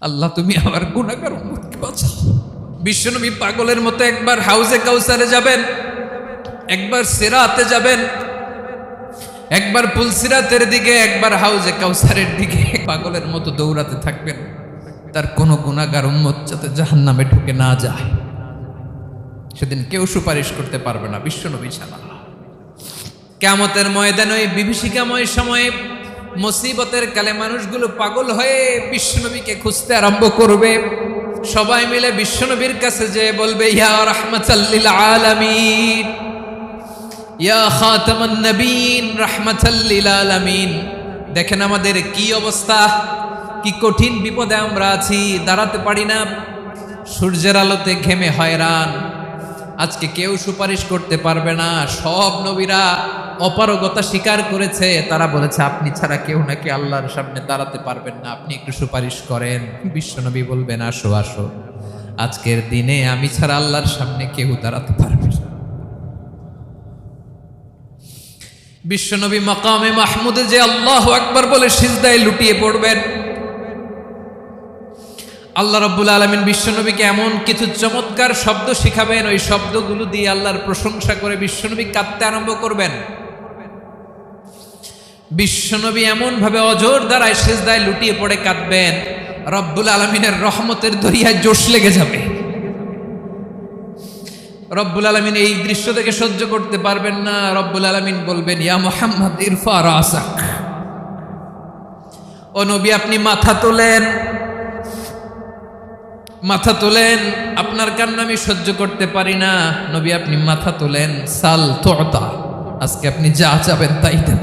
আল্লাহ তুমি আমার গুনাহগার উম্মতকে বাঁচাও। বিশ্বনবী পাগলের মতো একবার হাউজে কাউসারে যাবেন, একবার সিরাতে যাবেন, একবার পুলসিরাতের দিকে, একবার হাউজে কাউসারের দিকে পাগলের মতো দৌড়াতে থাকবেন, তার কোনো গুনাহগার উম্মত যাতে জাহান্নামে ঢুকে না যায়। সেদিন কেউ সুপারিশ করতে পারবে না বিশ্বনবী ছাড়া। কিয়ামতের ময়দানে ওই বিভীষিকাময় সময়ে মুসিবতের কালে মানুষগুলো পাগল হয়ে বিশ্বনবীকে খুঁজতে আরম্ভ করবে। সবাই মিলে বিশ্বনবীর কাছে যেয়ে বলবে, ইয়া রাহমাতাল লিল আলামিন, ইয়া খাতামান নবীন, রাহমাতাল লিল আলামিন। দেখেন আমাদের কি অবস্থা, কি কঠিন বিপদে আমরা আছি, দাঁড়াতে পারি না, সূর্যের আলোতে ঘেমে হয়রান। আজকে কেউ সুপারিশ করতে পারবে না। সব নবীরা অপারগতা স্বীকার করেছে, তারা বলেছে আপনি ছাড়া কেউ নাকি আল্লাহর সামনে দাঁড়াতে পারবেন না, আপনি একটু সুপারিশ করেন। বিশ্বনবী বলবেন, আসো আসো, আজকের দিনে আমি ছাড়া আল্লাহর সামনে কেউ দাঁড়াতে পারবে না। বিশ্বনবী মাকামে মাহমুদে যে আল্লাহু আকবার বলে সিজদায় লুটিয়ে পড়বেন। আল্লাহ রাব্বুল আলামিন বিশ্বনবীকে এমন কিছু চমৎকার শব্দ শিখাবেন, ওই শব্দগুলো দিয়ে আল্লাহর প্রশংসা করে বিশ্বনবী কাঁদতে আরম্ভ করবেন। বিশ্বনবী এমন ভাবে অজর দ্বারায় সিজদায় লুটিয়ে পড়ে কাঁদবেন, রব্বুল আলামিনের রহমতের দরিয়ায় জোশ লেগে যাবে। রব্বুল আলামিন এই দৃশ্য থেকে সহ্য করতে পারবেন না। রব্বুল আলামিন বলবেন, ইয়া মুহাম্মদ ইরফা রাসাক, ও নবী আপনি মাথা তোলেন, মাথা তোলেন, আপনার কান্না আমি সহ্য করতে পারি না। নবী আপনি মাথা তোলেন, সাল তুতা, আজকে আপনি যা চাবেন তাই দেব।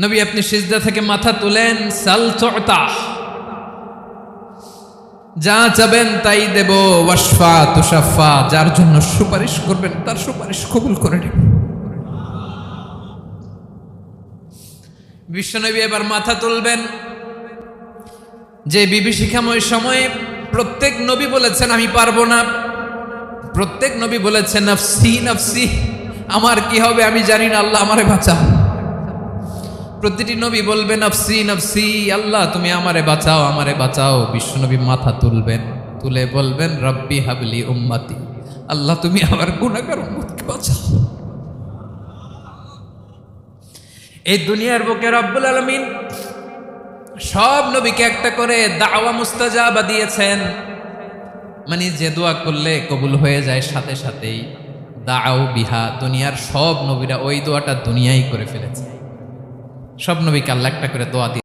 নবী আপনি সিজদা থেকে মাথা তুলেন, সাল তুতা, যা চাবেন তাই দেব। ওয়াশফা তুশাফা, যার জন্য সুপারিশ করবেন তার সুপারিশ কবুল করে নেব। বিশ্বনবী এবার মাথা তুলবেন। যে বিভীষিকাময় সময়ে প্রত্যেক নবী বলেছেন আমি পারবো না, প্রত্যেক নবী বলেছেন নফসি নফসি, আমার কি হবে আমি জানি না, আল্লাহ আমারে বাঁচাও। প্রতিটি নবী বলবেন নফসি নফসি, আল্লাহ তুমি আমারে বাঁচাও, আমারে বাঁচাও। বিশ্বনবী মাথা তুলবেন, তুলে বলবেন রব্বি হাবলি উম্মতি, আল্লাহ তুমি আমার গুনাহগার উম্মতকে বাঁচাও। এই দুনিয়ার বুকে রব্বুল আলামিন সব নবীকে একটা করে দাওয়া মুস্তাজাবা দিয়েছেন, মানে যে দোয়া করলে কবুল হয়ে যায় সাথে সাথেই। দাও বিহা, দুনিয়ার সব নবীরা ওই দোয়াটা দুনিয়ায় করে ফেলেছে। সব নবীকে আল্লাহ একটা করে দোয়া দিয়ে